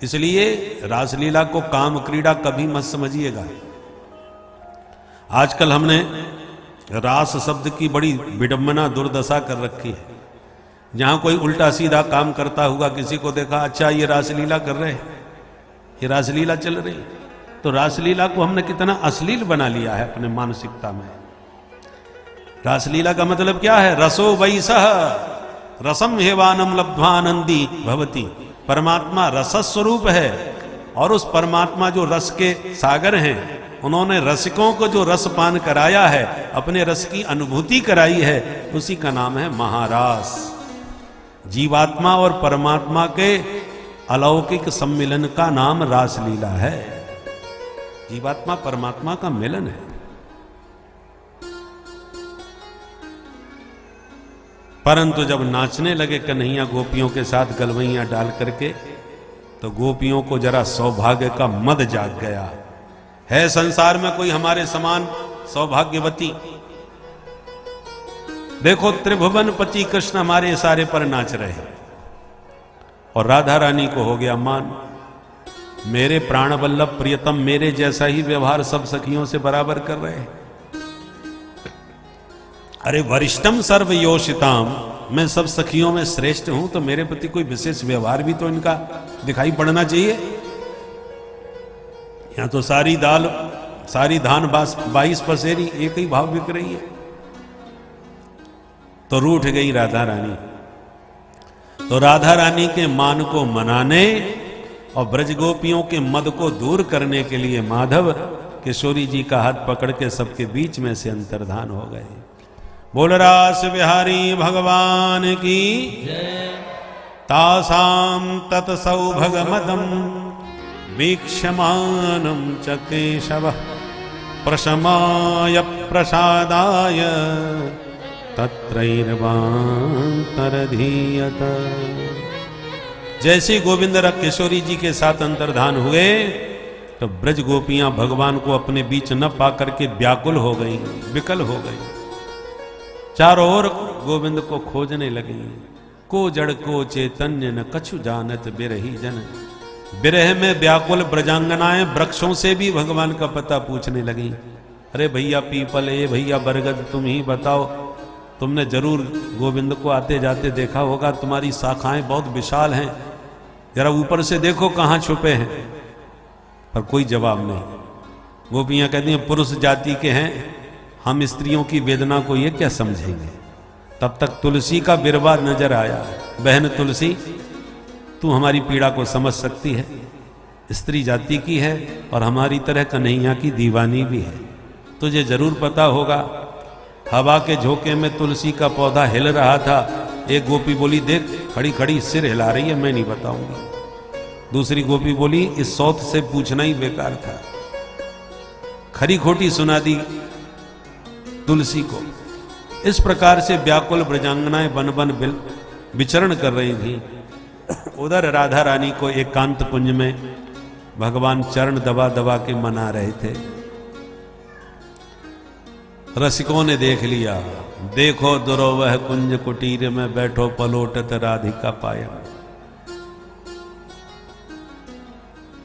इसलिए रासलीला को काम क्रीड़ा कभी मत समझिएगा। आजकल हमने रास शब्द की बड़ी विडंबना दुर्दशा कर रखी है। जहां कोई उल्टा सीधा काम करता हुआ किसी को देखा, अच्छा ये रासलीला कर रहे हैं, ये रासलीला चल रही। तो रासलीला को हमने कितना अश्लील बना लिया है अपने मानसिकता में। रासलीला का मतलब क्या है? रसो वैसह रसम हेवानम लब्ध्वानंदी भवती। परमात्मा रस स्वरूप है और उस परमात्मा जो रस के सागर हैं, उन्होंने रसिकों को जो रस पान कराया है, अपने रस की अनुभूति कराई है, उसी का नाम है महारास। जीवात्मा और परमात्मा के अलौकिक सम्मिलन का नाम रासलीला है। जीवात्मा परमात्मा का मिलन है। परंतु जब नाचने लगे कन्हैया गोपियों के साथ गलवैयां डाल करके, तो गोपियों को जरा सौभाग्य का मद जाग गया। है संसार में कोई हमारे समान सौभाग्यवती? देखो त्रिभुवन पति कृष्ण हमारे सारे पर नाच रहे हैं और राधा रानी को हो गया मान। मेरे प्राण वल्लभ प्रियतम मेरे जैसा ही व्यवहार सब सखियों से बराबर कर रहे हैं। अरे वरिष्ठम सर्वयोषिताम, मैं सब सखियों में श्रेष्ठ हूं, तो मेरे प्रति कोई विशेष व्यवहार भी तो इनका दिखाई पड़ना चाहिए। यहां तो सारी दाल सारी धान 22 पसेरी एक ही भाव बिक रही है। तो रूठ गई राधा रानी। तो राधा रानी के मान को मनाने और ब्रज गोपियों के मद को दूर करने के लिए माधव किशोरी जी का हाथ पकड़ के सबके बीच में से अंतर्धान हो गए। बोल रास बिहारी भगवान की तासाम तत्सौभगमदम वीक्षमानं च केशवः प्रशमाय प्रसादाय तत्रैर्वान्तरधीयत। जैसे गोविंद किशोरी जी के साथ अंतर्धान हुए, तो ब्रज गोपियां भगवान को अपने बीच न पा करके व्याकुल हो गई, विकल हो गई। चारों ओर गोविंद को खोजने लगी। को जड़ को चैतन्य न कछु जानत बिरही जन। बिरह में व्याकुल ब्रजांगनाएं वृक्षों से भी भगवान का पता पूछने लगी। अरे भैया पीपल, ए भैया बरगद, तुम ही बताओ, तुमने जरूर गोविंद को आते जाते देखा होगा, तुम्हारी शाखाएं बहुत विशाल हैं, जरा ऊपर से देखो कहां छुपे हैं। पर कोई जवाब नहीं। गोपियां कहती हैं पुरुष जाति के हैं, हम स्त्रियों की वेदना को ये क्या समझेंगे। तब तक तुलसी का बिरवा नजर आया। बहन तुलसी, तू हमारी पीड़ा को समझ सकती है, स्त्री जाति की है और हमारी तरह कन्हैया की दीवानी भी है। तुझे जरूर पता होगा, हवा के झोंके में तुलसी का पौधा हिल रहा था। एक गोपी बोली, देख खड़ी खड़ी सिर हिला रही है, मैं नहीं बताऊंगी। दूसरी गोपी बोली, इस सौत से पूछना ही बेकार था। खरी खोटी सुना दी तुलसी को। इस प्रकार से व्याकुल ब्रजांगनाएं बन बन विचरण कर रही थी। उधर राधा रानी को एकांत पुंज में भगवान चरण दबा दबा के मना रहे थे। रसिकों ने देख लिया, देखो दुरोवह कुंज कुटीर में बैठो पलोटत राधिका पायम।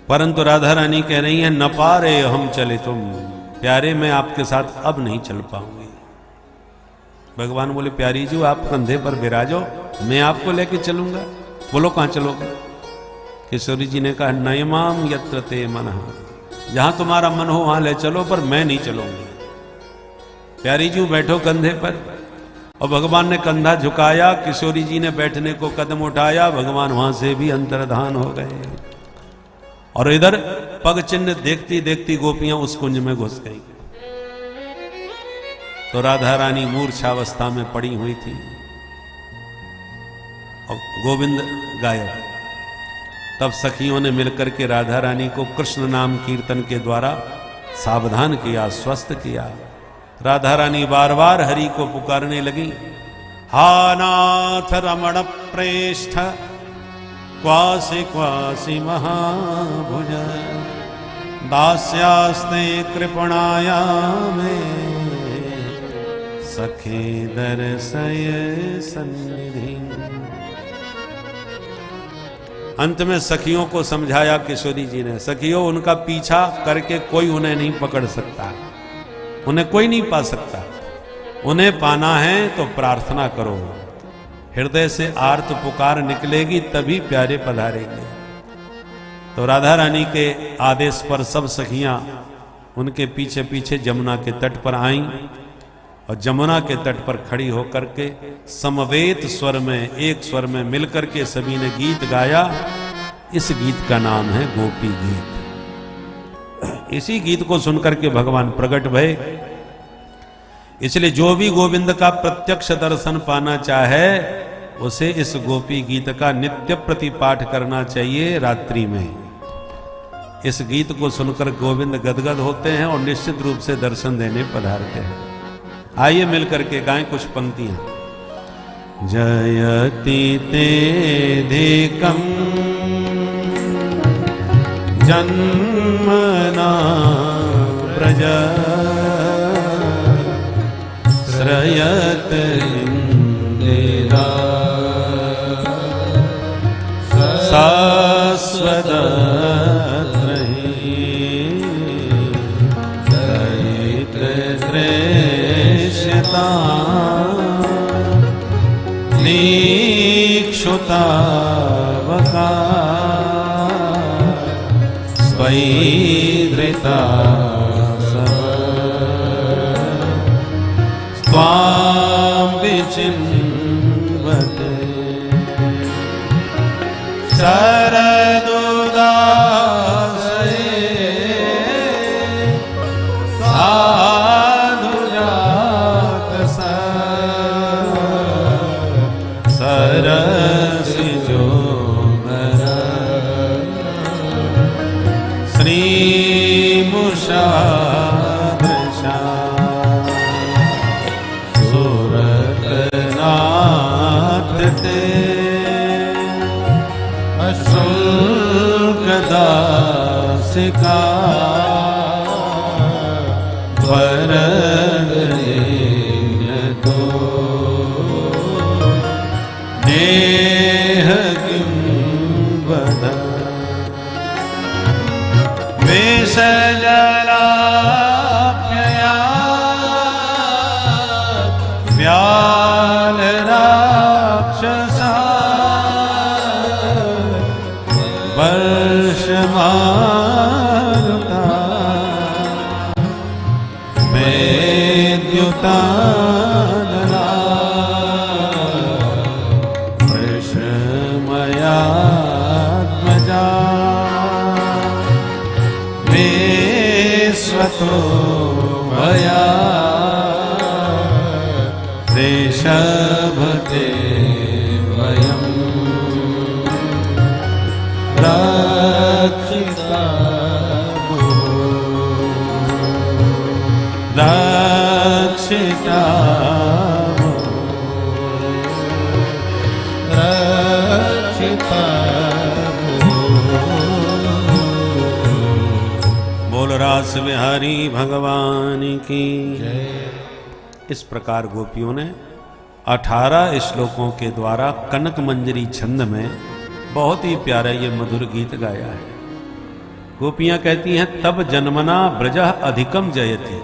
परंतु राधा रानी कह रही है, न पा रहे हम चले तुम प्यारे, मैं आपके साथ अब नहीं चल पाऊंगी। भगवान बोले, प्यारी जी आप कंधे पर विराजो, मैं आपको लेके चलूंगा। बोलो कहां चलोगे? किशोरी जी ने कहा, नयमाम यत्र ते मनः, जहां तुम्हारा मन हो वहां ले चलो, पर मैं नहीं चलूंगी। प्यारी जी बैठो कंधे पर। और भगवान ने कंधा झुकाया, किशोरी जी ने बैठने को कदम उठाया, भगवान वहां से भी अंतर्धान हो गए। और इधर पग चिन्ह देखती देखती गोपियां उस कुंज में घुस गई। तो राधा रानी मूर्छावस्था में पड़ी हुई थी और गोविंद गायब। तब सखियों ने मिलकर के राधा रानी को कृष्ण नाम कीर्तन के द्वारा सावधान किया, स्वस्थ किया। राधा रानी बार बार हरि को पुकारने लगी, हा नाथ रमण प्रेष्ठ क्वासि क्वासि महाभुज दास्यास्ते कृपणाया में सखे दर्शय सन्निधि। अंत में सखियों को समझाया किशोरी जी ने, सखियों उनका पीछा करके कोई उन्हें नहीं पकड़ सकता, उन्हें कोई नहीं पा सकता। उन्हें पाना है तो प्रार्थना करो, हृदय से आर्त पुकार निकलेगी तभी प्यारे पधारेंगे। तो राधा रानी के आदेश पर सब सखियां उनके पीछे पीछे जमुना के तट पर आईं और जमुना के तट पर खड़ी होकर के समवेत स्वर में, एक स्वर में मिलकर के सभी ने गीत गाया। इस गीत का नाम है गोपी गीत। इसी गीत को सुनकर के भगवान प्रकट भये। इसलिए जो भी गोविंद का प्रत्यक्ष दर्शन पाना चाहे उसे इस गोपी गीत का नित्य प्रतिपाठ करना चाहिए रात्रि में। इस गीत को सुनकर गोविंद गदगद होते हैं और निश्चित रूप से दर्शन देने पधारते हैं। आइए मिलकर के गाएं कुछ पंक्तियां। जयति तेधिकं जन्मना व्रज श्रयत इंदिरा शाश्वत क्षुतावका स्वैधृता स्वां विचिन्वते शरदुदासे साधुजात सरसिजो श्रीमुषादृशा सुरतनाथ ते अशुल्कदासिका वरदेन तो नेह किं वद विषजलाप्यया व्यालराक्षसा वर्षमारुता मेद्युतानला वृषमयात्मजा विश्वतो भया देशभते वयं रक्षिता रक्षिता रक्षिता। बोल रास बिहारी भगवान की। इस प्रकार गोपियों ने 18 श्लोकों के द्वारा कनक मंजरी छंद में बहुत ही प्यारा ये मधुर गीत गाया है। गोपियां कहती हैं तब जन्मना ब्रजः अधिकम जयति।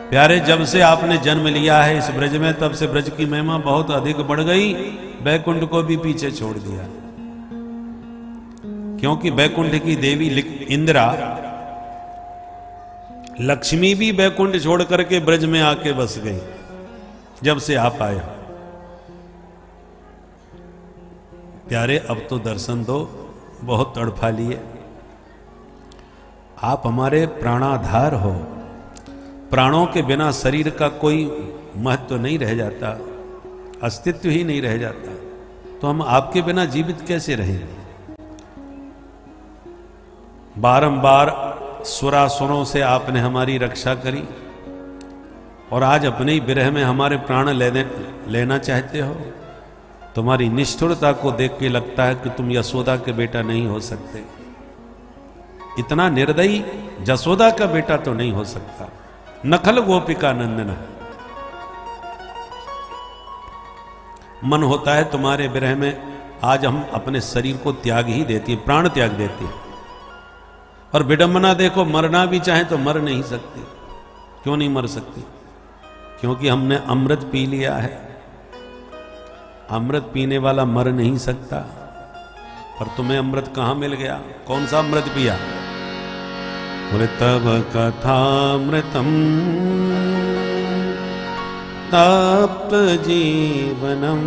प्यारे जब से आपने जन्म लिया है इस ब्रज में तब से ब्रज की महिमा बहुत अधिक बढ़ गई, बैकुंठ को भी पीछे छोड़ दिया। क्योंकि बैकुंठ की देवी इंदिरा लक्ष्मी भी बैकुंठ छोड़ करके ब्रज में आके बस गई जब से आप आए। प्यारे अब तो दर्शन दो, बहुत तड़फा लिए। आप हमारे प्राणाधार हो, प्राणों के बिना शरीर का कोई महत्व नहीं रह जाता, अस्तित्व ही नहीं रह जाता, तो हम आपके बिना जीवित कैसे रहेंगे। बारंबार सुरासुरों से आपने हमारी रक्षा करी और आज अपने ही विरह में हमारे प्राण लेना चाहते हो। तुम्हारी निष्ठुरता को देख के लगता है कि तुम यशोदा के बेटा नहीं हो सकते। इतना निर्दयी जसोदा का बेटा तो नहीं हो सकता। नखल गोपिका नंदना। मन होता है तुम्हारे विरह में आज हम अपने शरीर को त्याग ही देती है, प्राण त्याग देती है। और विडंबना देखो, मरना भी चाहे तो मर नहीं सकती। क्यों नहीं मर सकती? क्योंकि हमने अमृत पी लिया है। अमृत पीने वाला मर नहीं सकता। पर तुम्हें अमृत कहां मिल गया? कौन सा अमृत पिया? बोले तब कथामृतम तप्त जीवनम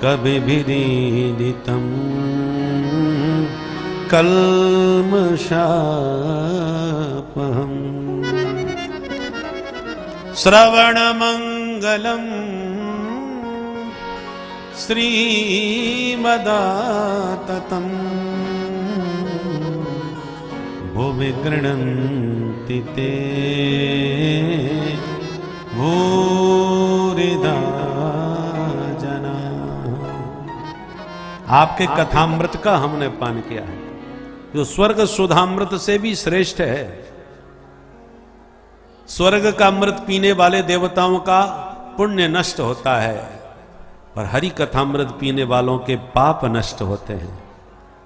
कभी विदीदितम कल्मषापहम श्रवण मंगलम श्रीमदाततम भुवि गृह्णन्ति ते भूरिदा जना। आपके कथामृत का हमने पान किया है, जो स्वर्ग सुधामृत से भी श्रेष्ठ है। स्वर्ग का अमृत पीने वाले देवताओं का पुण्य नष्ट होता है, पर हरि कथामृत पीने वालों के पाप नष्ट होते हैं।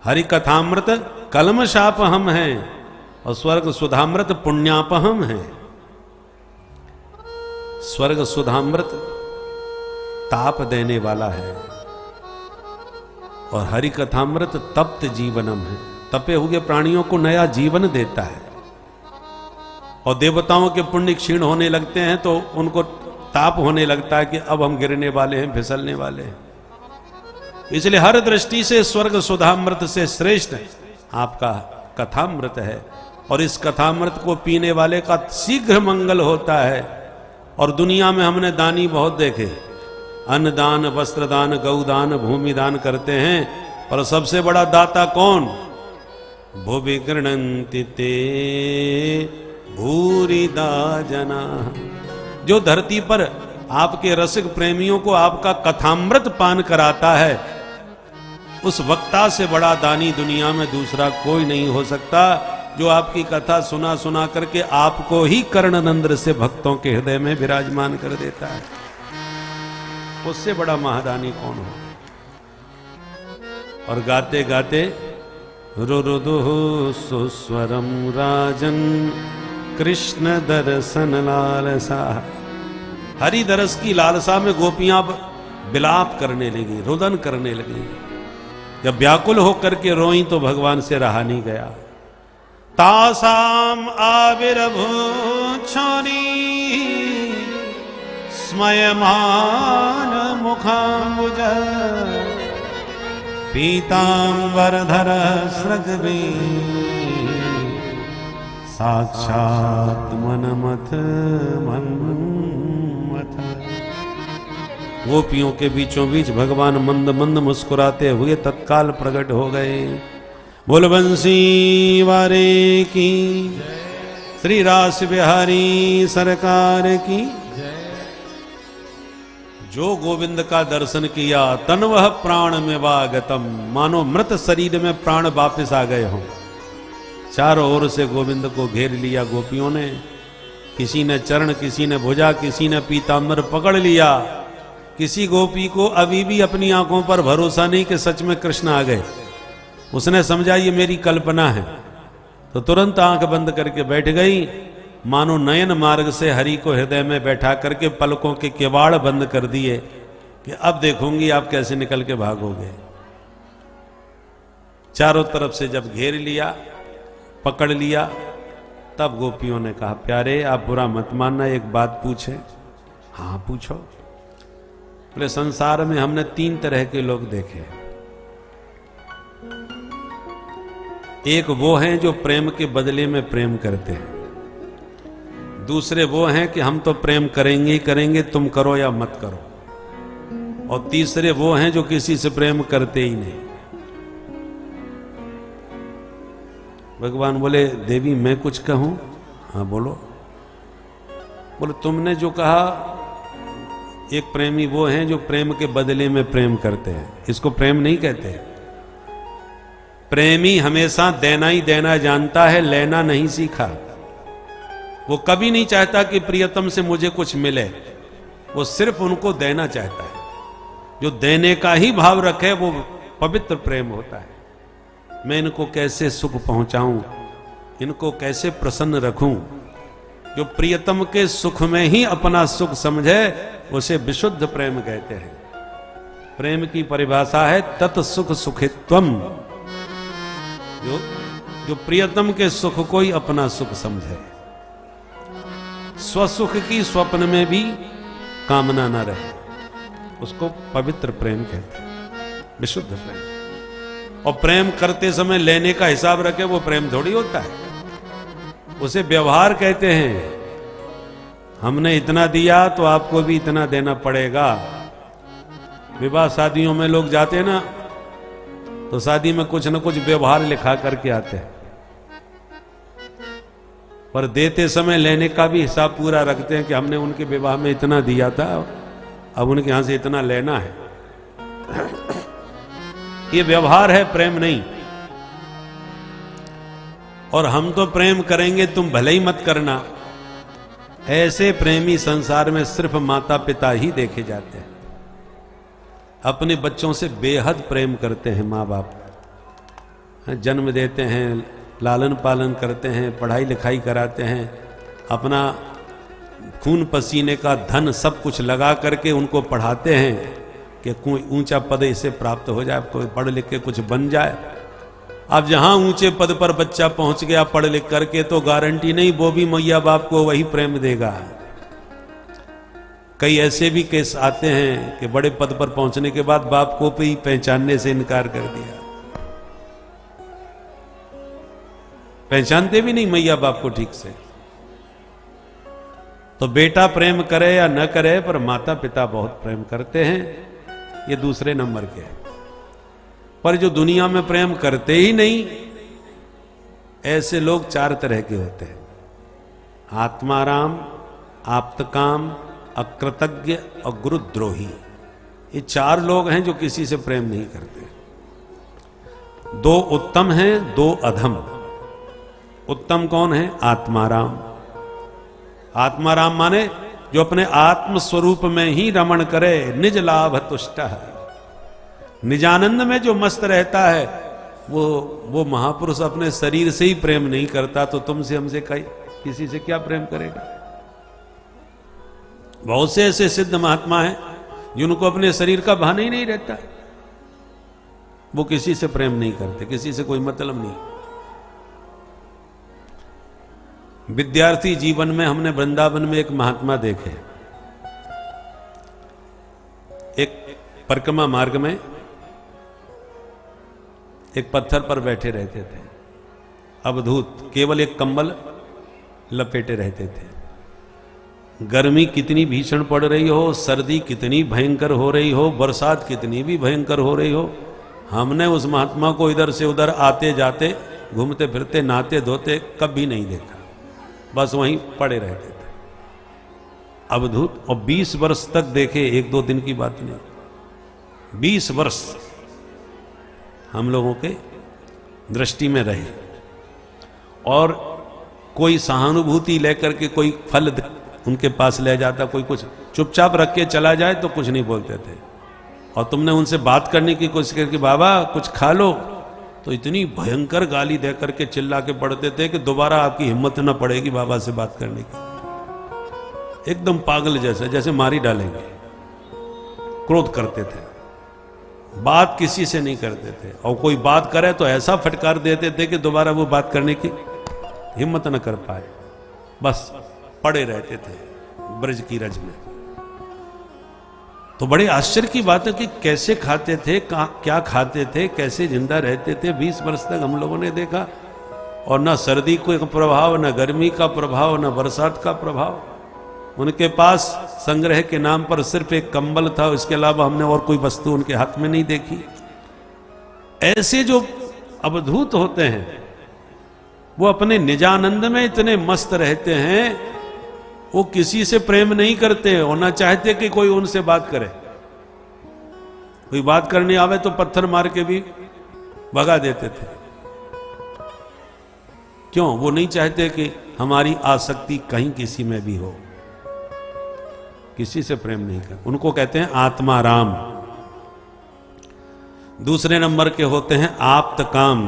हरि कथामृत कल्मषापहम है और स्वर्ग सुधामृत पुण्यापहम है। स्वर्ग सुधामृत ताप देने वाला है और हरि कथामृत तप्त जीवनम है, तपे हुए प्राणियों को नया जीवन देता है। और देवताओं के पुण्य क्षीण होने लगते हैं तो उनको ताप होने लगता है कि अब हम गिरने वाले हैं, फिसलने वाले हैं। इसलिए हर दृष्टि से स्वर्ग सुधामृत से श्रेष्ठ आपका कथामृत है। और इस कथामृत को पीने वाले का शीघ्र मंगल होता है। और दुनिया में हमने दानी बहुत देखे, अन्नदान, वस्त्रदान, गौदान, भूमिदान करते हैं, पर सबसे बड़ा दाता कौन? भुवि गृह्णन्ति ते भूरिदा जना। जो धरती पर आपके रसिक प्रेमियों को आपका कथामृत पान कराता है, उस वक्ता से बड़ा दानी दुनिया में दूसरा कोई नहीं हो सकता, जो आपकी कथा सुना सुना करके आपको ही कर्णनंद्र से भक्तों के हृदय में विराजमान कर देता है। उससे बड़ा महादानी कौन हो? और गाते गाते रुरुदुः सुस्वरम राजन कृष्ण दर्शन लालसा। हरि दरस की लालसा में गोपियां विलाप करने लगी, रुदन करने लगी। जब व्याकुल होकर के रोई तो भगवान से रहा नहीं गया। तासाम आविर्भूक्षोरी स्मयमान मुखाम्बुज पीतांबरधर सृग्वी साक्षात मनमथ मन्मथ। गोपियों के बीचों बीच भगवान मंद मंद मुस्कुराते हुए तत्काल प्रकट हो गए। बोल बंसी वारे की, श्री रास बिहारी सरकार की। जो गोविंद का दर्शन किया तन वह प्राण में वागतम, मानो मृत शरीर में प्राण वापस आ गए हों। चारों ओर से गोविंद को घेर लिया गोपियों ने। किसी ने चरण, किसी ने भुजा, किसी ने पीतांबर पकड़ लिया। किसी गोपी को अभी भी अपनी आंखों पर भरोसा नहीं कि सच में कृष्ण आ गए। उसने समझा ये मेरी कल्पना है, तो तुरंत आंख बंद करके बैठ गई, मानो नयन मार्ग से हरि को हृदय में बैठा करके पलकों के किवाड़ बंद कर दिए कि अब देखूंगी आप कैसे निकल के भागोगे। चारों तरफ से जब घेर लिया, पकड़ लिया, तब गोपियों ने कहा प्यारे आप बुरा मत मानना, एक बात पूछे। हाँ पूछो। बोले संसार में हमने 3 तरह के लोग देखे। एक वो हैं जो प्रेम के बदले में प्रेम करते हैं, दूसरे वो हैं कि हम तो प्रेम करेंगे ही करेंगे, तुम करो या मत करो, और तीसरे वो हैं जो किसी से प्रेम करते ही नहीं। भगवान बोले देवी मैं कुछ कहूं? हाँ बोलो। बोले तुमने जो कहा एक प्रेमी वो हैं जो प्रेम के बदले में प्रेम करते हैं, इसको प्रेम नहीं कहते। प्रेमी हमेशा देना ही देना जानता है, लेना नहीं सीखा। वो कभी नहीं चाहता कि प्रियतम से मुझे कुछ मिले, वो सिर्फ उनको देना चाहता है। जो देने का ही भाव रखे वो पवित्र प्रेम होता है। मैं इनको कैसे सुख पहुंचाऊं, इनको कैसे प्रसन्न रखूं। जो प्रियतम के सुख में ही अपना सुख समझे उसे विशुद्ध प्रेम कहते हैं। प्रेम की परिभाषा है तत् सुख सुखित्वम। जो प्रियतम के सुख को ही अपना सुख समझे, स्वसुख की स्वप्न में भी कामना न रहे, उसको पवित्र प्रेम कहते हैं, विशुद्ध प्रेम। और प्रेम करते समय लेने का हिसाब रखे वो प्रेम थोड़ी होता है, उसे व्यवहार कहते हैं। हमने इतना दिया तो आपको भी इतना देना पड़ेगा। विवाह शादियों में लोग जाते हैं ना, तो शादी में कुछ न कुछ व्यवहार लिखा करके आते हैं, पर देते समय लेने का भी हिसाब पूरा रखते हैं कि हमने उनके विवाह में इतना दिया था, अब उनके यहां से इतना लेना है। ये व्यवहार है, प्रेम नहीं। और हम तो प्रेम करेंगे, तुम भले ही मत करना। ऐसे प्रेमी संसार में सिर्फ माता पिता ही देखे जाते हैं। अपने बच्चों से बेहद प्रेम करते हैं माँ बाप, जन्म देते हैं, लालन पालन करते हैं, पढ़ाई लिखाई कराते हैं, अपना खून पसीने का धन सब कुछ लगा करके उनको पढ़ाते हैं कि कोई ऊंचा पद इसे प्राप्त हो जाए, कोई पढ़ लिख के कुछ बन जाए। अब जहां ऊंचे पद पर बच्चा पहुंच गया पढ़ लिख करके, तो गारंटी नहीं वो भी मैया बाप को वही प्रेम देगा। कई ऐसे भी केस आते हैं कि बड़े पद पर पहुंचने के बाद बाप को भी पहचानने से इनकार कर दिया, पहचानते भी नहीं मैया बाप को ठीक से। तो बेटा प्रेम करे या न करे, पर माता पिता बहुत प्रेम करते हैं, ये दूसरे नंबर के हैं। पर जो दुनिया में प्रेम करते ही नहीं, ऐसे लोग चार तरह के होते हैं: आत्माराम, आप्तकाम, अकृतज्ञ और गुरुद्रोही। ये चार लोग हैं जो किसी से प्रेम नहीं करते। दो उत्तम हैं, दो अधम। उत्तम कौन है? आत्माराम। आत्माराम माने जो अपने आत्म स्वरूप में ही रमण करे, निज लाभ तुष्ट है, निजानंद में जो मस्त रहता है, वो महापुरुष अपने शरीर से ही प्रेम नहीं करता, तो तुमसे हमसे किसी से क्या प्रेम करेगा? बहुत से ऐसे सिद्ध महात्मा हैं जिनको अपने शरीर का भान ही नहीं रहता, वो किसी से प्रेम नहीं करते, किसी से कोई मतलब नहीं। विद्यार्थी जीवन में हमने वृंदावन में एक महात्मा देखे। एक परिक्रमा मार्ग में एक पत्थर पर बैठे रहते थे, अवधूत, केवल एक कंबल लपेटे रहते थे। गर्मी कितनी भीषण पड़ रही हो, सर्दी कितनी भयंकर हो रही हो, बरसात कितनी भी भयंकर हो रही हो, हमने उस महात्मा को इधर से उधर आते जाते, घूमते फिरते, नहाते धोते कभी नहीं देखा। बस वहीं पड़े रहते थे, अवधूत। और 20 वर्ष तक देखे, एक दो दिन की बात नहीं, 20 वर्ष हम लोगों के दृष्टि में रहे। और कोई सहानुभूति लेकर के कोई फल उनके पास ले जाता, कोई कुछ चुपचाप रख के चला जाए तो कुछ नहीं बोलते थे। और तुमने उनसे बात करने की कोशिश करके, बाबा कुछ खा लो, तो इतनी भयंकर गाली दे करके चिल्ला के पड़ते थे कि दोबारा आपकी हिम्मत न पड़ेगी बाबा से बात करने की। एकदम पागल जैसे मारी डालेंगे। क्रोध करते थे, बात किसी से नहीं करते थे, और कोई बात करे तो ऐसा फटकार देते थे कि दोबारा वो बात करने की हिम्मत न कर पाए। बस पड़े रहते थे ब्रज की रज में। तो बड़े आश्चर्य की बात है कि कैसे खाते थे, क्या खाते थे, कैसे जिंदा रहते थे। 20 वर्ष तक हम लोगों ने देखा, और ना सर्दी का प्रभाव, ना गर्मी का प्रभाव, ना बरसात का प्रभाव। उनके पास संग्रह के नाम पर सिर्फ एक कंबल था, इसके अलावा हमने और कोई वस्तु उनके हाथ में नहीं देखी। ऐसे जो अवधूत होते हैं वो अपने निजानंद में इतने मस्त रहते हैं, वो किसी से प्रेम नहीं करते और ना चाहते कि कोई उनसे बात करे। कोई बात करने आवे तो पत्थर मार के भी भगा देते थे। क्यों? वो नहीं चाहते कि हमारी आसक्ति कहीं किसी में भी हो। किसी से प्रेम नहीं कर, उनको कहते हैं आत्माराम। दूसरे नंबर के होते हैं आप्त काम,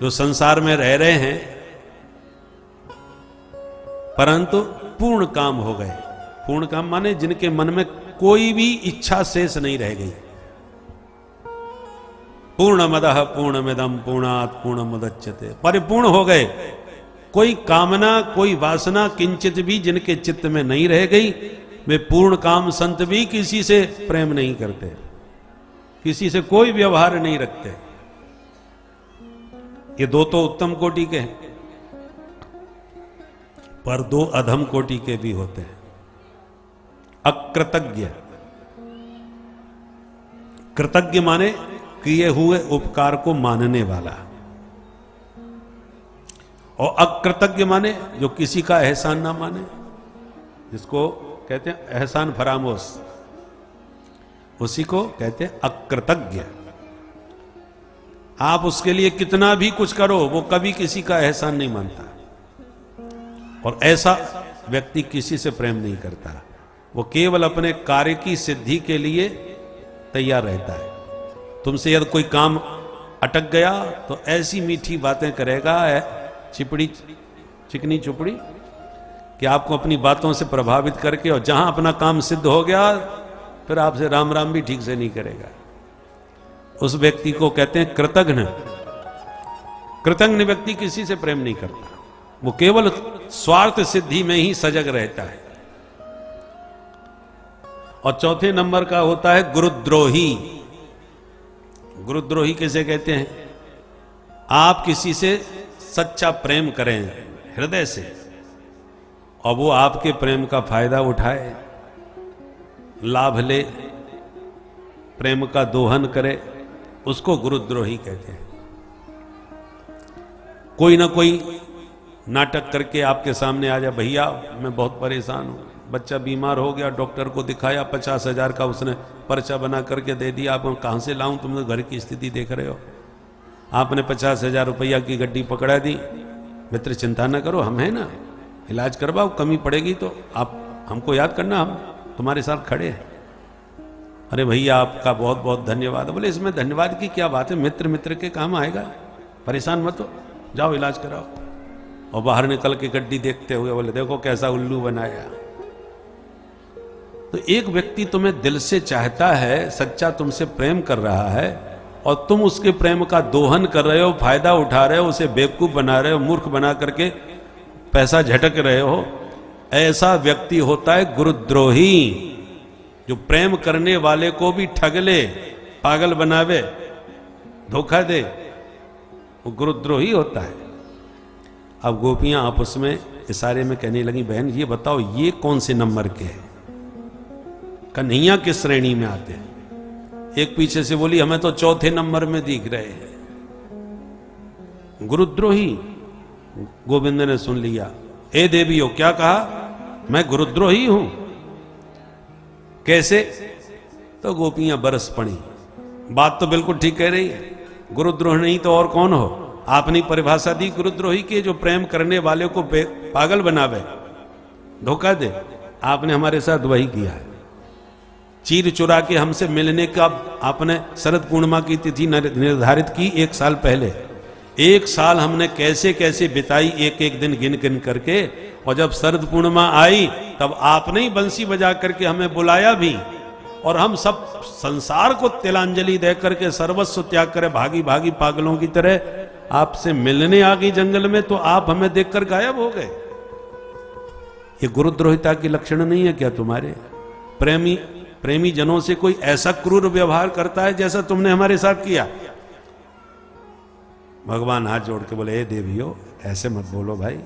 जो संसार में रह रहे हैं परंतु पूर्ण काम हो गए। पूर्ण काम माने जिनके मन में कोई भी इच्छा शेष नहीं रह गई। पूर्णमदः पूर्णमिदं पूर्णात् पूर्णमुदच्यते, परिपूर्ण हो गए। कोई कामना कोई वासना किंचित भी जिनके चित्त में नहीं रह गई, वे पूर्ण काम संत भी किसी से प्रेम नहीं करते, किसी से कोई व्यवहार नहीं रखते। ये दो तो उत्तम कोटि के हैं, पर दो अधम कोटि के भी होते हैं। अकृतज्ञ, कृतज्ञ माने किए हुए उपकार को मानने वाला, और अकृतज्ञ माने जो किसी का एहसान ना माने, जिसको कहते हैं एहसान फरामोश, उसी को कहते हैं अकृतज्ञ। आप उसके लिए कितना भी कुछ करो, वो कभी किसी का एहसान नहीं मानता, और ऐसा व्यक्ति किसी से प्रेम नहीं करता। वो केवल अपने कार्य की सिद्धि के लिए तैयार रहता है। तुमसे यदि कोई काम अटक गया तो ऐसी मीठी बातें करेगा, चिपड़ी चिकनी चुपड़ी, कि आपको अपनी बातों से प्रभावित करके, और जहां अपना काम सिद्ध हो गया फिर आपसे राम राम भी ठीक से नहीं करेगा। उस व्यक्ति को कहते हैं कृतघ्न। कृतघ्न व्यक्ति किसी से प्रेम नहीं करता, वो केवल स्वार्थ सिद्धि में ही सजग रहता है। और चौथे नंबर का होता है गुरुद्रोही। गुरुद्रोही किसे कहते हैं? आप किसी से सच्चा प्रेम करें हृदय से, और वो आपके प्रेम का फायदा उठाए, लाभ ले, प्रेम का दोहन करे, उसको गुरुद्रोही कहते हैं। कोई ना कोई नाटक करके आपके सामने आ जाए, भैया मैं बहुत परेशान हूं, बच्चा बीमार हो गया, डॉक्टर को दिखाया, 50,000 का उसने पर्चा बना करके दे दिया, आप कहां से लाऊं, तुम घर की स्थिति देख रहे हो, आपने 50,000 रुपया की गड्डी पकड़ा दी। मित्र चिंता ना करो, हम हैं ना, इलाज करवाओ, कमी पड़ेगी तो आप हमको याद करना, हम तुम्हारे साथ खड़े हैं। अरे भैया आपका बहुत बहुत धन्यवाद। बोले इसमें धन्यवाद की क्या बात है, मित्र मित्र के काम आएगा, परेशान मत हो, जाओ इलाज कराओ। और बाहर निकल के गड्डी देखते हुए बोले देखो कैसा उल्लू बनाया। तो एक व्यक्ति तुम्हें दिल से चाहता है, सच्चा तुमसे प्रेम कर रहा है, और तुम उसके प्रेम का दोहन कर रहे हो, फायदा उठा रहे हो, उसे बेवकूफ बना रहे हो, मूर्ख बना करके पैसा झटक रहे हो, ऐसा व्यक्ति होता है गुरुद्रोही, जो प्रेम करने वाले को भी ठग ले, पागल बनावे, धोखा दे, वो गुरुद्रोही होता है। अब गोपियां आपस में इशारे में कहने लगी, बहन ये बताओ ये कौन से नंबर के हैं, कन्हैया किस श्रेणी में आते हैं? एक पीछे से बोली हमें तो चौथे नंबर में दिख रहे हैं। गुरुद्रोही। गोविंद ने सुन लिया, ए देवियों क्या कहा, मैं गुरुद्रोही हूं? कैसे? तो गोपियां बरस पड़ी, बात तो बिल्कुल ठीक कह रही है, गुरुद्रोह नहीं तो और कौन हो। आपने परिभाषा दी गुरुद्रोही के, जो प्रेम करने वाले को पागल बनावे, धोखा दे। आपने हमारे साथ वही किया है। चीर चुरा के हमसे मिलने का आपने शरद पूर्णिमा की तिथि निर्धारित की 1 साल पहले। 1 साल हमने कैसे कैसे बिताई, एक एक दिन गिन गिन करके, और जब शरद पूर्णिमा आई तब आपने ही बंसी बजा करके हमें बुलाया भी, और हम सब संसार को तिलांजलि दे करके सर्वस्व त्याग करे भागी भागी पागलों की तरह आपसे मिलने आ गई जंगल में, तो आप हमें देखकर गायब हो गए। ये गुरुद्रोहिता की लक्षण नहीं है क्या तुम्हारे? प्रेमी जनों से कोई ऐसा क्रूर व्यवहार करता है जैसा तुमने हमारे साथ किया? भगवान हाथ जोड़ के बोले, ए देवियों ऐसे मत बोलो भाई,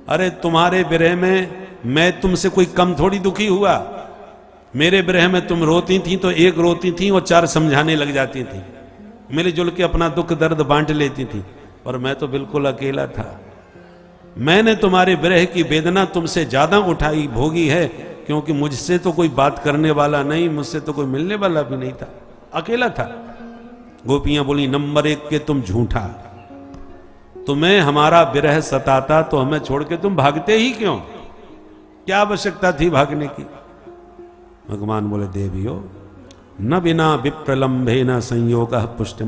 अरे तुम्हारे विरह में मैं तुमसे कोई कम थोड़ी दुखी हुआ। मेरे विरह में तुम रोती थी तो एक रोती थी और 4 समझाने लग जाती थी, मिलजुल के अपना दुख दर्द बांट लेती थी, और मैं तो बिल्कुल अकेला था। मैंने तुम्हारे विरह की वेदना तुमसे ज्यादा उठाई भोगी है, क्योंकि मुझसे तो कोई बात करने वाला नहीं, मुझसे तो कोई मिलने वाला भी नहीं था, अकेला था। गोपियां बोली, नंबर 1 के तुम झूठा, तुम्हें हमारा विरह सताता तो हमें छोड़ के तुम भागते ही क्यों? क्या आवश्यकता थी भागने की? भगवान बोले, देवियों न बिना विप्रलंभे न संयोग पुष्ट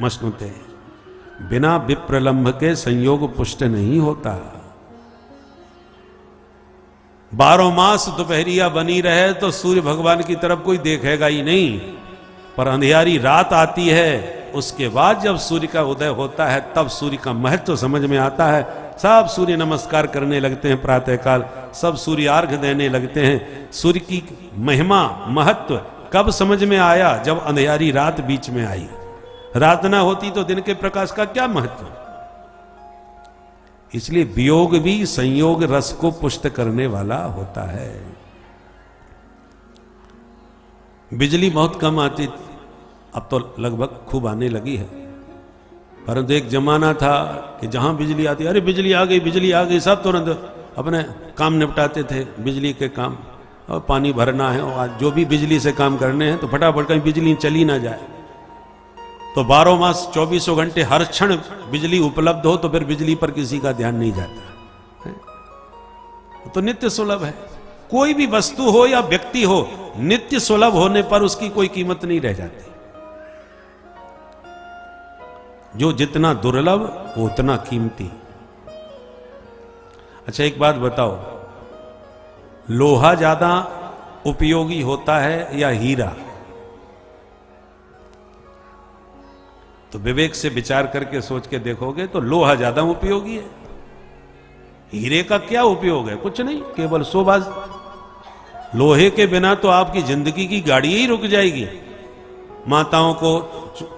मश्नुते, बिना विप्रलंभ के संयोग पुष्ट नहीं होता। 12 मास दोपहरिया बनी रहे तो सूर्य भगवान की तरफ कोई देखेगा ही नहीं, पर अंधियारी रात आती है, उसके बाद जब सूर्य का उदय होता है तब सूर्य का महत्व समझ में आता है। सब सूर्य नमस्कार करने लगते हैं प्रातःकाल, सब सूर्य अर्घ्य देने लगते हैं। सूर्य की महिमा महत्व कब समझ में आया? जब अंधियारी रात बीच में आई। रात ना होती तो दिन के प्रकाश का क्या महत्व? इसलिए वियोग भी संयोग रस को पुष्ट करने वाला होता है। बिजली बहुत कम आती, अब तो लगभग खूब आने लगी है, परंतु एक जमाना था कि जहां बिजली आती, अरे बिजली आ गई, सब तुरंत अपने काम निपटाते थे, बिजली के काम। और पानी भरना है और जो भी बिजली से काम करने हैं तो फटाफट कहीं बिजली चली ना जाए। तो 12 मास 24 घंटे हर क्षण बिजली उपलब्ध हो तो फिर बिजली पर किसी का ध्यान नहीं जाता है? तो नित्य सुलभ है। कोई भी वस्तु हो या व्यक्ति हो, नित्य सुलभ होने पर उसकी कोई कीमत नहीं रह जाती। जो जितना दुर्लभ वो उतना कीमती। अच्छा एक बात बताओ, लोहा ज्यादा उपयोगी होता है या हीरा? तो विवेक से विचार करके सोच के देखोगे तो लोहा ज्यादा उपयोगी है। हीरे का क्या उपयोग है? कुछ नहीं, केवल शोभा। लोहे के बिना तो आपकी जिंदगी की गाड़ी ही रुक जाएगी। माताओं को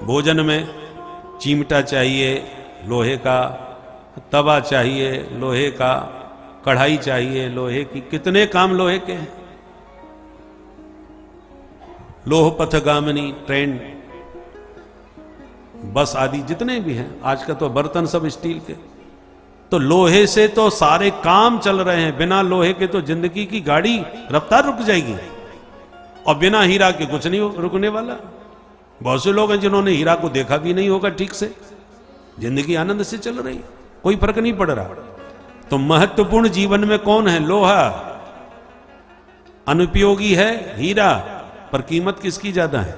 भोजन में चिमटा चाहिए लोहे का, तवा चाहिए लोहे का, कढ़ाई चाहिए लोहे की, कितने काम लोहे के हैं। लोह पथगामिनी ट्रेन, बस आदि जितने भी हैं, आज का तो बर्तन सब स्टील के। तो लोहे से तो सारे काम चल रहे हैं, बिना लोहे के तो जिंदगी की गाड़ी रफ्तार रुक जाएगी, और बिना हीरा के कुछ नहीं रुकने वाला। बहुत से लोग हैं जिन्होंने हीरा को देखा भी नहीं होगा ठीक से, जिंदगी आनंद से चल रही, कोई फर्क नहीं पड़ रहा। तो महत्वपूर्ण जीवन में कौन है? लोहा। अनुपयोगी है हीरा, पर कीमत किसकी ज्यादा है?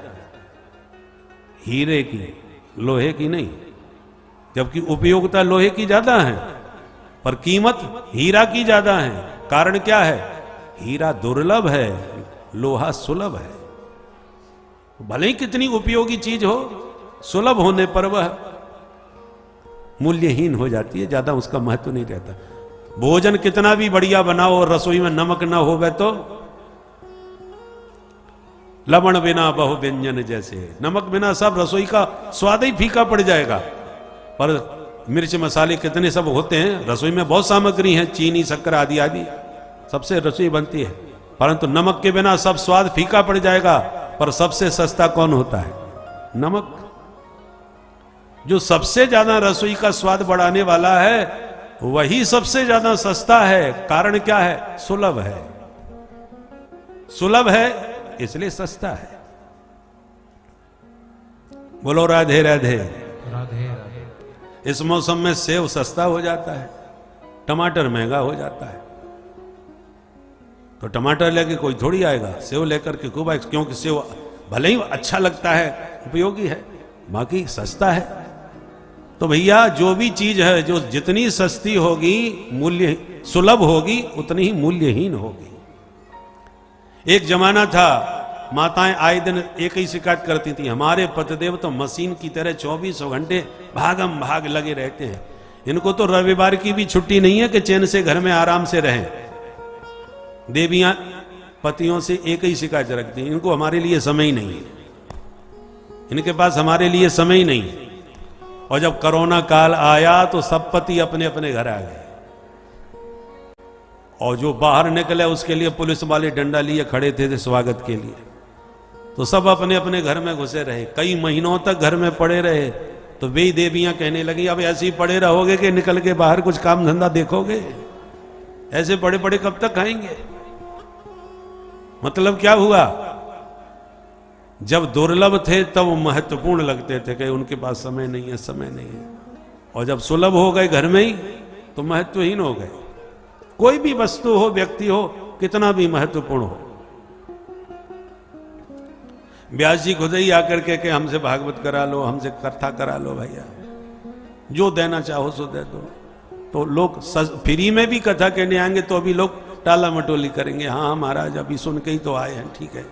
हीरे की, लोहे की नहीं। जबकि उपयोगिता लोहे की ज्यादा है, पर कीमत हीरा की ज्यादा है। कारण क्या है? हीरा दुर्लभ है, लोहा सुलभ है। भले ही कितनी उपयोगी चीज हो, सुलभ होने पर वह मूल्यहीन हो जाती है, ज्यादा उसका महत्व नहीं रहता। भोजन कितना भी बढ़िया बनाओ और रसोई में नमक ना होवे तो लवण बिना बहु व्यंजन जैसे, नमक बिना सब रसोई का स्वाद ही फीका पड़ जाएगा। पर मिर्च मसाले कितने सब होते हैं, रसोई में बहुत सामग्री है, चीनी शक्कर आदि आदि सबसे रसोई बनती है, परंतु नमक के बिना सब स्वाद फीका पड़ जाएगा। पर सबसे सस्ता कौन होता है? नमक। जो सबसे ज्यादा रसोई का स्वाद बढ़ाने वाला है वही सबसे ज्यादा सस्ता है। कारण क्या है? सुलभ है। सुलभ है इसलिए सस्ता है। बोलो राधे राधे। राधे राधे। इस मौसम में सेव सस्ता हो जाता है, टमाटर महंगा हो जाता है। तो टमाटर लेके कोई थोड़ी आएगा, सेव लेकर के खूब आएगा, क्योंकि सेव भले ही अच्छा लगता है, उपयोगी है, बाकी सस्ता है। तो भैया जो भी चीज है, जो जितनी सस्ती होगी, मूल्य सुलभ होगी, उतनी ही मूल्यहीन होगी। एक जमाना था, माताएं आए दिन एक ही शिकायत करती थी, हमारे पतिदेव तो मशीन की तरह 24 घंटे भागम भाग लगे रहते हैं, इनको तो रविवार की भी छुट्टी नहीं है कि चैन से घर में आराम से रहें। देवियां पतियों से एक ही शिकायत रखती हैं, इनको हमारे लिए समय ही नहीं है, इनके पास हमारे लिए समय ही नहीं है। और जब कोरोना काल आया तो सब पति अपने अपने घर आ गए, और जो बाहर निकले उसके लिए पुलिस वाले डंडा लिए खड़े थे स्वागत के लिए। तो सब अपने अपने घर में घुसे रहे, कई महीनों तक घर में पड़े रहे। तो वे देवियां कहने लगी, अब ऐसे ही पड़े रहोगे कि निकल के बाहर कुछ काम धंधा देखोगे? ऐसे बड़े बड़े कब तक खाएंगे? मतलब क्या हुआ? जब दुर्लभ थे तब वो महत्वपूर्ण लगते थे कि उनके पास समय नहीं है, समय नहीं है। और जब सुलभ हो गए घर में ही तो महत्वहीन हो गए। कोई भी वस्तु हो, व्यक्ति हो, कितना भी महत्वपूर्ण हो। व्यास जी खुद ही आकर के हमसे भागवत करा लो, हमसे कथा करा लो भैया, जो देना चाहो सो दे दो। तो लोग फ्री में भी कथा कहने आएंगे तो अभी लोग टाला मटोली करेंगे, हाँ महाराज अभी सुन के ही तो आए हैं, ठीक है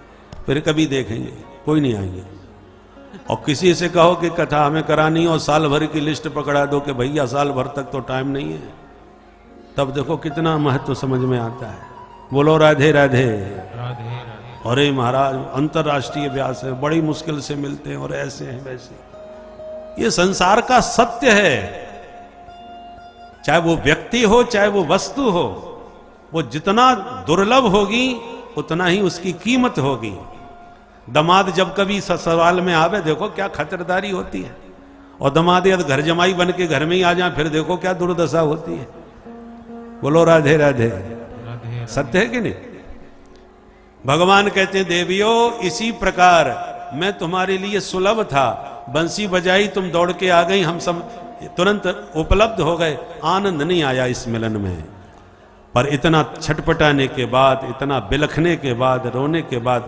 फिर कभी देखेंगे, कोई नहीं आएंगे। और किसी से कहो कि कथा हमें करानी और साल भर की लिस्ट पकड़ा दो कि भैया साल भर तक तो टाइम नहीं है, तब देखो कितना महत्व समझ में आता है। बोलो राधे राधे। राधे राधे। अरे महाराज अंतरराष्ट्रीय व्यास है, बड़ी मुश्किल से मिलते हैं और ऐसे हैं वैसे। ये संसार का सत्य है, चाहे वो व्यक्ति हो चाहे वो वस्तु हो, वो जितना दुर्लभ होगी उतना ही उसकी कीमत होगी। दमाद जब कभी ससुराल में आवे देखो क्या खतरदारी होती है, और दमाद यदि घर जमाई बन के घर में ही आ जाए फिर देखो क्या दुर्दशा होती है। बोलो राधे राधे। सत्य है कि नहीं? भगवान कहते हैं देवियों इसी प्रकार मैं तुम्हारे लिए सुलभ था, बंसी बजाई तुम दौड़ के आ गई, हम सब तुरंत उपलब्ध हो गए, आनंद नहीं आया इस मिलन में। पर इतना छटपटाने के बाद, इतना बिलखने के बाद, रोने के बाद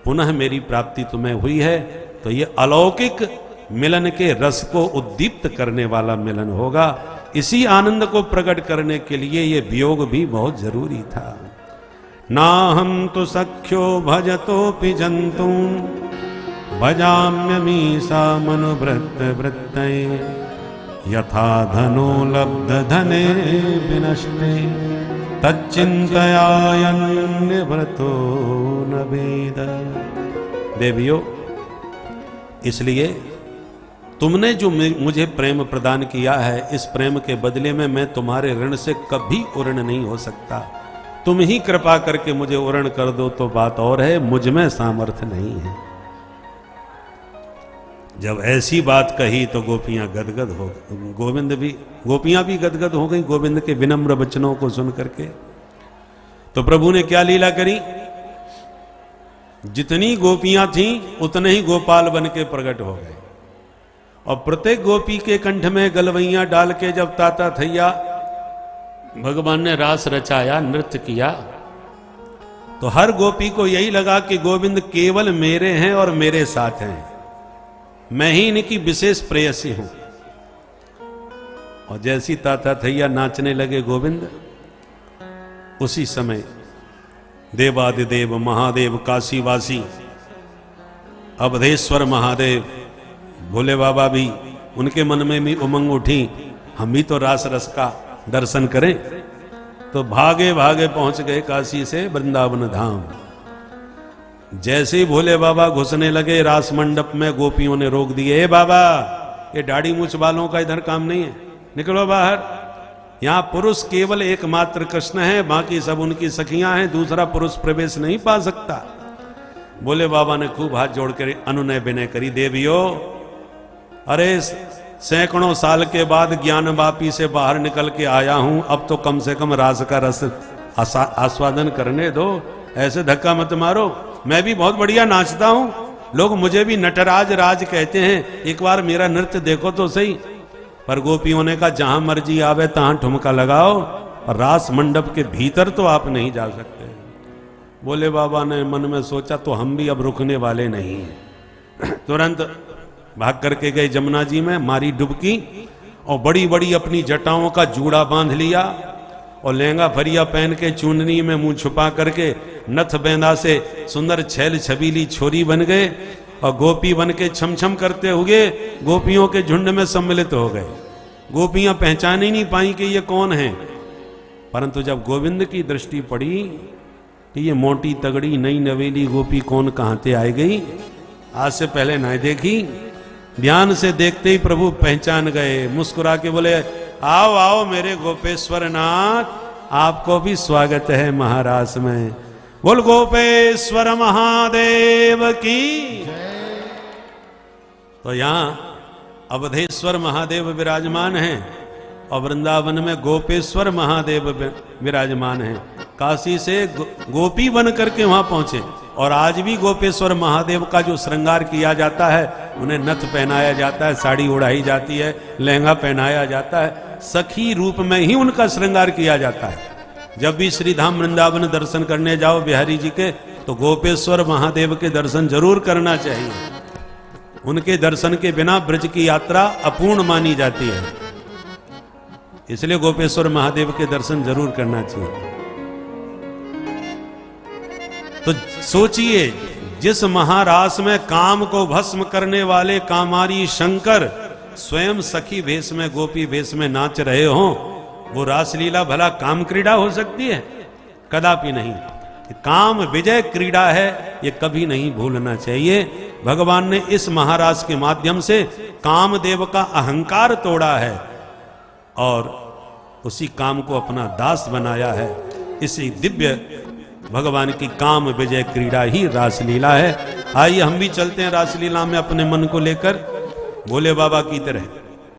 पुनः मेरी प्राप्ति तुम्हें हुई है, तो ये अलौकिक मिलन के रस को उद्दीप्त करने वाला मिलन होगा। इसी आनंद को प्रकट करने के लिए ये वियोग भी बहुत जरूरी था। ना हम तो सख्यो भजतोपि जंतु भजाम्यमीसा मनुवृत्त वृत्तये यथा धनो लब्ध धने विनष्टे तच्चिंतयान्यव्रतो न वेद। देवियों इसलिए तुमने जो मुझे प्रेम प्रदान किया है, इस प्रेम के बदले में मैं तुम्हारे ऋण से कभी उऋण नहीं हो सकता। तुम ही कृपा करके मुझे उऋण कर दो तो बात और है, मुझ में सामर्थ्य नहीं है। जब ऐसी बात कही तो गोपियां गदगद हो, गोपियां भी गदगद हो गई गोविंद के विनम्र वचनों को सुन करके। तो प्रभु ने क्या लीला करी, जितनी गोपियां थीं उतने ही गोपाल बन के प्रकट हो गए, और प्रत्येक गोपी के कंठ में गलवैयां डाल के जब ताता थैया भगवान ने रास रचाया, नृत्य किया, तो हर गोपी को यही लगा कि गोविंद केवल मेरे हैं और मेरे साथ हैं, मैं ही इनकी विशेष प्रेयसी हूं। और जैसी ताता थैया नाचने लगे गोविंद, उसी समय देवादिदेव महादेव काशीवासी अवधेश्वर महादेव भोले बाबा भी, उनके मन में भी उमंग उठी, हम भी तो रास रस का दर्शन करें। तो भागे भागे पहुंच गए काशी से वृंदावन धाम। जैसे ही भोले बाबा घुसने लगे रास मंडप में, गोपियों ने रोक दिए, ए बाबा ये दाढ़ी मूछ वालों का इधर काम नहीं है, निकलो बाहर। यहां पुरुष केवल एकमात्र कृष्ण है, बाकी सब उनकी सखियां हैं, दूसरा पुरुष प्रवेश नहीं पा सकता। भोले बाबा ने खूब हाथ जोड़ कर अनुनय विनय करी, देवियों अरे सैकड़ों साल के बाद ज्ञान वापी से बाहर निकल के आया हूं, अब तो कम से कम रास का रस आस्वादन करने दो, ऐसे धक्का मत मारो। मैं भी बहुत बढ़िया नाचता हूं, लोग मुझे भी नटराज राज कहते हैं, एक बार मेरा नृत्य देखो तो सही। पर गोपियों ने कहा जहां मर्जी आवे तहां ठुमका लगाओ, और रास मंडप के भीतर तो आप नहीं जा सकते। बोले बाबा ने मन में सोचा तो हम भी अब रुकने वाले नहीं हैं। तुरंत भाग करके गए जमुना जी में, मारी डुबकी, और बड़ी बड़ी अपनी जटाओं का जूड़ा बांध लिया, और लहंगा फरिया पहन के चुनरी में मुंह छुपा करके नथ बेंदा से सुंदर छैल छबीली छोरी बन गए, और गोपी बन के छम छम करते हुए गोपियों के झुंड में सम्मिलित हो गए। गोपियां पहचान ही नहीं पाई कि ये कौन है, परंतु जब गोविंद की दृष्टि पड़ी कि ये मोटी तगड़ी नई नवेली गोपी कौन कहां से आई गई, आज से पहले नहीं देखी, ध्यान से देखते ही प्रभु पहचान गए, मुस्कुरा के बोले आओ आओ मेरे गोपेश्वर नाथ, आपको भी स्वागत है महाराज में। बोल गोपेश्वर महादेव की। तो यहां अवधेश्वर महादेव विराजमान हैं, और वृंदावन में गोपेश्वर महादेव विराजमान हैं। काशी से गोपी बन करके वहां पहुंचे, और आज भी गोपेश्वर महादेव का जो श्रृंगार किया जाता है, उन्हें नथ पहनाया जाता है, साड़ी उड़ाई जाती है, लहंगा पहनाया जाता है, सखी रूप में ही उनका श्रृंगार किया जाता है। जब भी श्री धाम वृंदावन दर्शन करने जाओ बिहारी जी के, तो गोपेश्वर महादेव के दर्शन जरूर करना चाहिए। उनके दर्शन के बिना ब्रज की यात्रा अपूर्ण मानी जाती है, इसलिए गोपेश्वर महादेव के दर्शन जरूर करना चाहिए। तो सोचिए, जिस महारास में काम को भस्म करने वाले कामारी शंकर स्वयं सखी भेष में, गोपी भेष में नाच रहे हों, वो रासलीला भला काम क्रीड़ा हो सकती है? कदापि नहीं। काम विजय क्रीड़ा है, ये कभी नहीं भूलना चाहिए। भगवान ने इस महाराज के माध्यम से कामदेव का अहंकार तोड़ा है और उसी काम को अपना दास बनाया है। इसी दिव्य भगवान की काम विजय क्रीड़ा ही रासलीला है। आइए हम भी चलते हैं रासलीला में अपने मन को लेकर, भोले बाबा की तरह।